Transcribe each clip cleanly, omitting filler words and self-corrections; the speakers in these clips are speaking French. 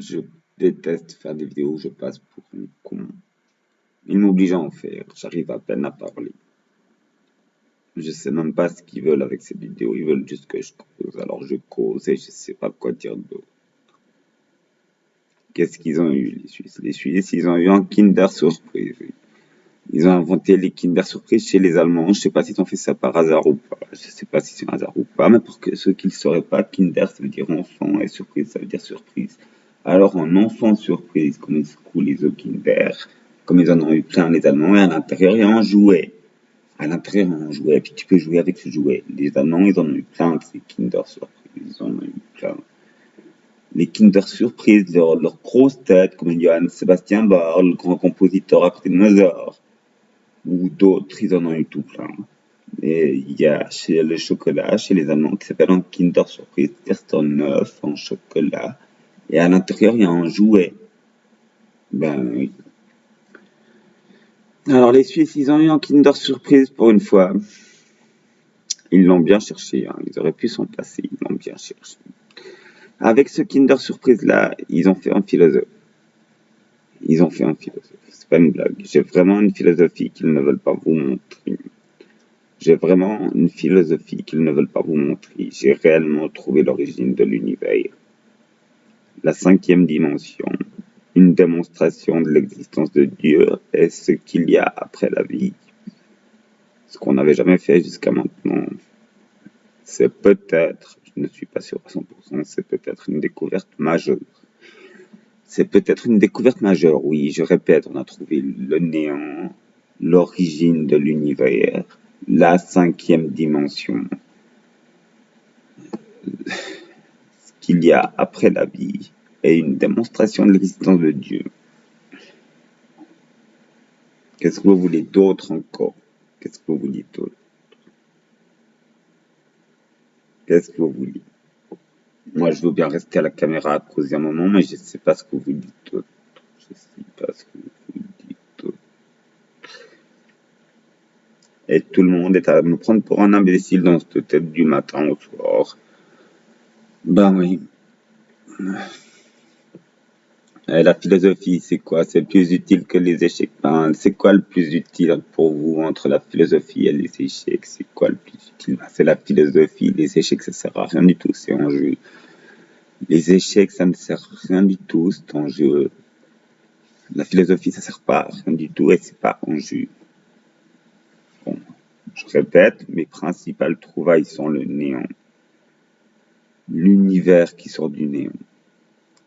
Je déteste faire des vidéos où je passe pour un con. Ils m'obligent à en faire, j'arrive à peine à parler. Je sais même pas ce qu'ils veulent avec ces vidéos, ils veulent juste que je cause, alors je cause et je sais pas quoi dire d'autre. Qu'est-ce qu'ils ont eu, les Suisses? Les Suisses, ils ont eu un Kinder Surprise. Ils ont inventé les Kinder Surprise chez les Allemands. Je sais pas s'ils ont fait ça par hasard ou pas. Je sais pas si c'est un hasard ou pas, mais pour que ceux qui ne sauraient pas, Kinder, ça veut dire enfant et surprise, ça veut dire surprise. Alors, en enfant surprise, comme ils secouent les œufs Kinder, comme ils en ont eu plein les Allemands, et à l'intérieur, il y a un jouet. À l'intérieur, il y a un jouet, puis tu peux jouer avec ce jouet. Les Allemands, ils en ont eu plein de ces Kinder Surprise. Ils en ont eu plein. Les Kinder Surprise, leur grosse tête, comme Johann Sebastian Bach, le grand compositeur à côté de Mozart, ou d'autres, ils en ont eu tout plein. Et il y a chez le chocolat, chez les Allemands, qui s'appelle un Kinder Surprise, c'est un œuf en chocolat. Et à l'intérieur, il y a un jouet. Ben oui. Alors les Suisses, ils ont eu un Kinder Surprise pour une fois. Ils l'ont bien cherché, hein. Ils auraient pu s'en passer, ils l'ont bien cherché. Avec ce Kinder Surprise-là, ils ont fait un philosophe. Ils ont fait un philosophe. C'est pas une blague. J'ai vraiment une philosophie qu'ils ne veulent pas vous montrer. J'ai vraiment une philosophie qu'ils ne veulent pas vous montrer. J'ai réellement trouvé l'origine de l'univers. La cinquième dimension, une démonstration de l'existence de Dieu et ce qu'il y a après la vie. Ce qu'on n'avait jamais fait jusqu'à maintenant. C'est peut-être, je ne suis pas sûr à 100%, c'est peut-être une découverte majeure. C'est peut-être une découverte majeure, oui, je répète, on a trouvé le néant, l'origine de l'univers, la cinquième dimension, ce qu'il y a après la vie, et une démonstration de l'existence de Dieu. Qu'est-ce que vous voulez d'autre encore? Qu'est-ce que vous voulez d'autre? Qu'est-ce que vous voulez? Moi, je veux bien rester à la caméra à causer un moment, mais je ne sais pas ce que vous dites d'autre. Je ne sais pas ce que vous dites d'autre. Et tout le monde est à me prendre pour un imbécile dans cette tête du matin au soir. Ben oui. Et la philosophie, c'est quoi? C'est plus utile que les échecs. Ben, c'est quoi le plus utile pour vous entre la philosophie et les échecs? C'est quoi le plus utile? Ben, c'est la philosophie. Les échecs, ça sert à rien du tout, c'est en jeu. Les échecs, ça ne sert à rien du tout, c'est en jeu. La philosophie, ça sert pas à rien du tout et c'est pas en jeu. Bon, je répète, mes principales trouvailles sont le néant, l'univers qui sort du néant,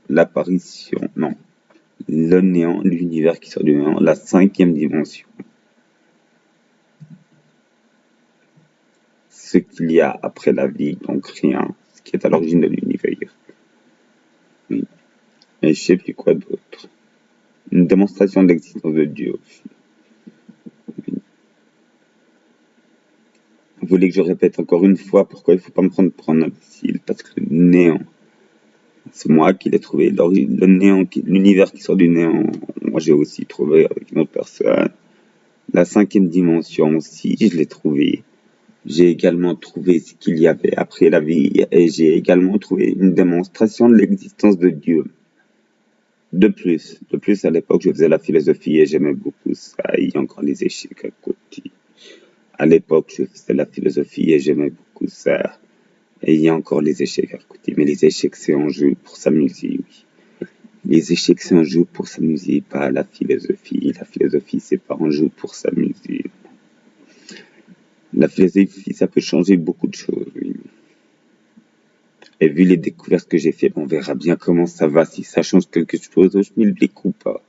l'apparition, non, le néant, l'univers qui sort du néant, la cinquième dimension, ce qu'il y a après la vie, donc rien, ce qui est à l'origine de l'univers. Oui. Et je sais plus quoi d'autre. Une démonstration de l'existence de Dieu aussi. Oui. Vous voulez que je répète encore une fois pourquoi il ne faut pas me prendre pour un imbécile? Parce que le néant, c'est moi qui l'ai trouvé. Le néant, l'univers qui sort du néant, moi j'ai aussi trouvé avec une autre personne. La cinquième dimension aussi, je l'ai trouvé. J'ai également trouvé ce qu'il y avait après la vie et j'ai également trouvé une démonstration de l'existence de Dieu. De plus, à l'époque, je faisais la philosophie et j'aimais beaucoup ça. Il y a encore les échecs à côté. À l'époque, je faisais la philosophie et j'aimais beaucoup ça. Et il y a encore les échecs à côté. Mais les échecs, c'est un jeu pour s'amuser, oui. Les échecs, c'est un jeu pour s'amuser, pas la philosophie. La philosophie, c'est pas un jeu pour s'amuser. La philosophie, ça peut changer beaucoup de choses, oui. Et vu les découvertes que j'ai faites, on verra bien comment ça va, si ça change quelque chose au schmilblick ou pas.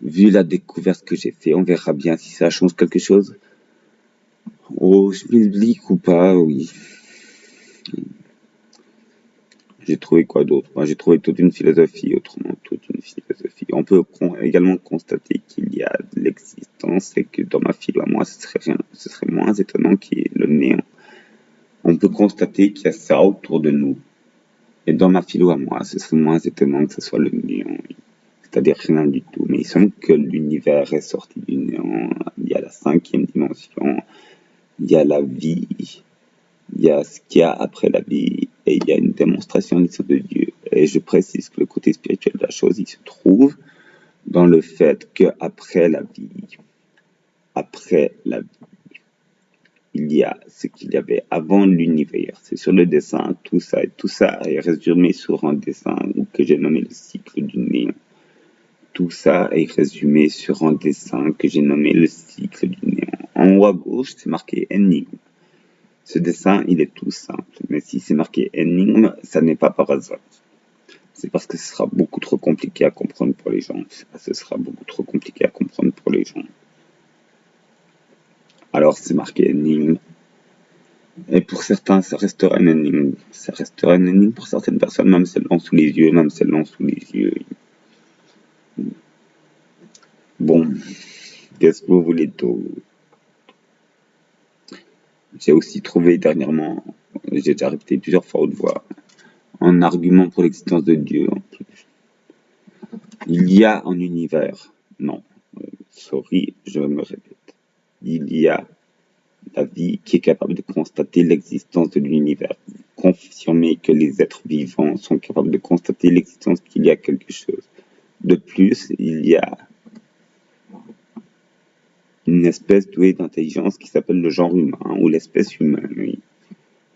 Vu la découverte que j'ai faite, on verra bien si ça change quelque chose au schmilblick ou pas, oui. J'ai trouvé quoi d'autre? Moi, j'ai trouvé toute une philosophie, autrement, toute une philosophie. On peut également constater qu'il y a de l'existence et que dans ma philo à moi, ce serait moins étonnant qu'il y ait le néant. On peut constater qu'il y a ça autour de nous. Et dans ma philo à moi, ce serait moins étonnant que ce soit le néant. C'est-à-dire rien du tout. Mais il semble que l'univers est sorti du néant. Il y a la cinquième dimension. Il y a la vie. Il y a ce qu'il y a après la vie. Et il y a une démonstration de Dieu. Et je précise que le côté spirituel de la chose, il se trouve dans le fait qu'après la vie, il y a ce qu'il y avait avant l'univers. C'est sur le dessin, tout ça est résumé sur un dessin que j'ai nommé le cycle du néant. Tout ça est résumé sur un dessin que j'ai nommé le cycle du néant. En haut à gauche, c'est marqué énigme. Ce dessin, il est tout simple, mais si c'est marqué énigme, ça n'est pas par hasard. C'est parce que ce sera beaucoup trop compliqué à comprendre pour les gens. Ce sera beaucoup trop compliqué à comprendre pour les gens. Alors c'est marqué énigme. Et pour certains, ça restera une énigme. Ça restera une énigme pour certaines personnes, même si elles l'ont sous les yeux, même si elles l'ont sous les yeux. Bon, qu'est-ce que vous voulez d'autre? J'ai aussi trouvé dernièrement, j'ai déjà répété plusieurs fois haute voix, un argument pour l'existence de Dieu. Il y a un univers. Non, sorry, je me répète. Il y a la vie qui est capable de constater l'existence de l'univers. Confirmer que les êtres vivants sont capables de constater l'existence qu'il y a quelque chose. De plus, il y a une espèce douée d'intelligence qui s'appelle le genre humain ou l'espèce humaine. Oui.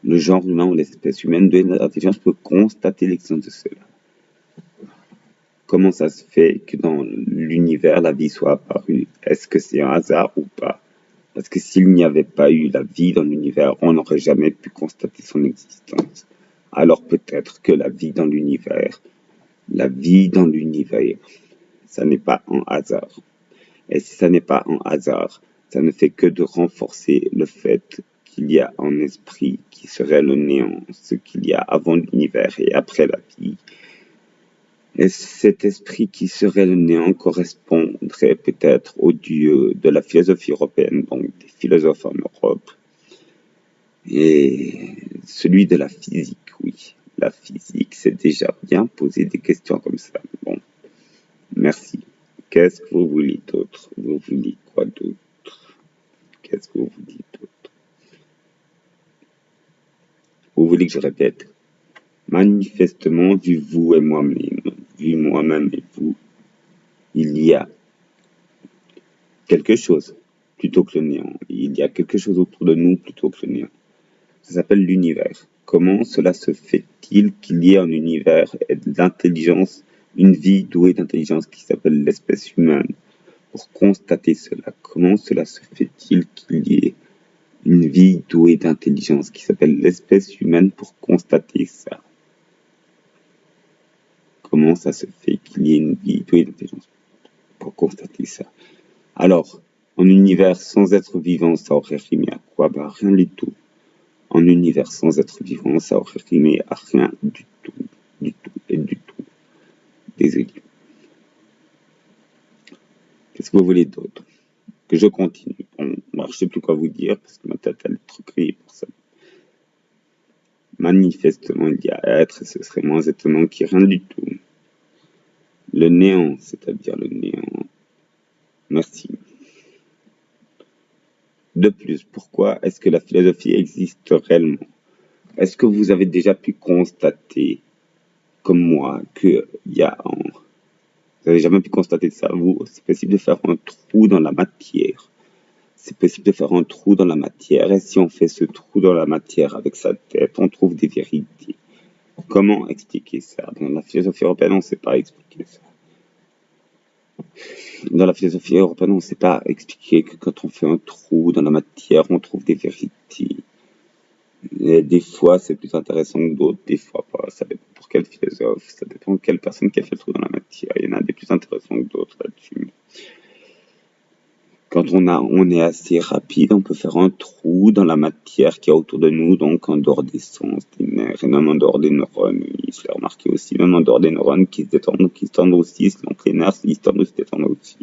Le genre humain ou l'espèce humaine douée d'intelligence peut constater l'existence de cela. Comment ça se fait que dans l'univers, la vie soit apparue? Est-ce que c'est un hasard ou pas? Parce que s'il n'y avait pas eu la vie dans l'univers, on n'aurait jamais pu constater son existence. Alors peut-être que la vie dans l'univers, ça n'est pas un hasard. Et si ça n'est pas un hasard, ça ne fait que de renforcer le fait qu'il y a un esprit qui serait le néant, ce qu'il y a avant l'univers et après la vie. Et cet esprit qui serait le néant correspondrait peut-être au dieu de la philosophie européenne, donc des philosophes en Europe, et celui de la physique, oui. La physique s'est déjà bien posé des questions comme ça. Bon, merci. Qu'est-ce que vous voulez d'autre? Vous voulez quoi d'autre? Qu'est-ce que vous voulez d'autre? Vous voulez que je répète? Manifestement, vu vous et moi-même, vu moi-même et vous, il y a quelque chose plutôt que le néant. Il y a quelque chose autour de nous plutôt que le néant. Ça s'appelle l'univers. Comment cela se fait-il qu'il y ait un univers et de l'intelligence, une vie douée d'intelligence qui s'appelle l'espèce humaine? Pour constater cela, comment cela se fait-il qu'il y ait une vie douée d'intelligence qui s'appelle l'espèce humaine pour constater ça? Comment ça se fait qu'il y ait une vie douée d'intelligence pour constater ça? Alors, un univers sans être vivant, ça aurait rimé à quoi? Bah, rien du tout. Un univers sans être vivant, ça aurait rimé à rien du tout, du tout et du tout. Désolé. Qu'est-ce que vous voulez d'autre? Que je continue. Bon, moi, je sais plus quoi vous dire parce que ma tête elle est trop criée pour ça. Manifestement, il y a être, et ce serait moins étonnant qu'il n'y ait rien du tout. Le néant, c'est-à-dire le néant. Merci. De plus, pourquoi est-ce que la philosophie existe réellement? Est-ce que vous avez déjà pu constater, comme moi, qu'il y a un... Vous n'avez jamais pu constater ça, vous? C'est possible de faire un trou dans la matière. C'est possible de faire un trou dans la matière, et si on fait ce trou dans la matière avec sa tête, on trouve des vérités. Comment expliquer ça? Dans la philosophie européenne, on ne sait pas expliquer ça. Dans la philosophie européenne, on ne sait pas expliquer que quand on fait un trou dans la matière, on trouve des vérités. Et des fois, c'est plus intéressant que d'autres, des fois pas. Ça dépend pour quel philosophe, ça dépend de quelle personne qui a fait le trou dans la matière. Il y en a des plus intéressants que d'autres là-dessus. Quand on est assez rapide, on peut faire un trou dans la matière qu'il y a autour de nous, donc en dehors des sens, des nerfs, et même en dehors des neurones. Je l'ai remarqué aussi, même en dehors des neurones qui se détendent, qui se tendent aussi, donc les nerfs, ils se tendent, se détendent aussi.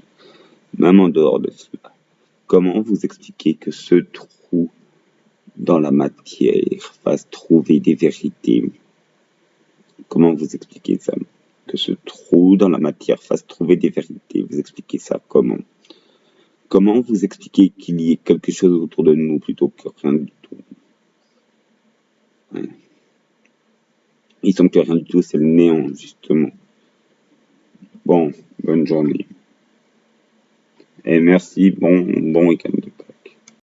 Même en dehors de cela. Comment vous expliquer que ce trou dans la matière fasse trouver des vérités? Comment vous expliquez ça? Que ce trou dans la matière fasse trouver des vérités. Vous expliquez ça comment? Comment vous expliquez qu'il y ait quelque chose autour de nous plutôt que rien du tout? Ils sont que rien du tout, c'est le néant, justement. Bon, bonne journée. Et merci, bon week-end.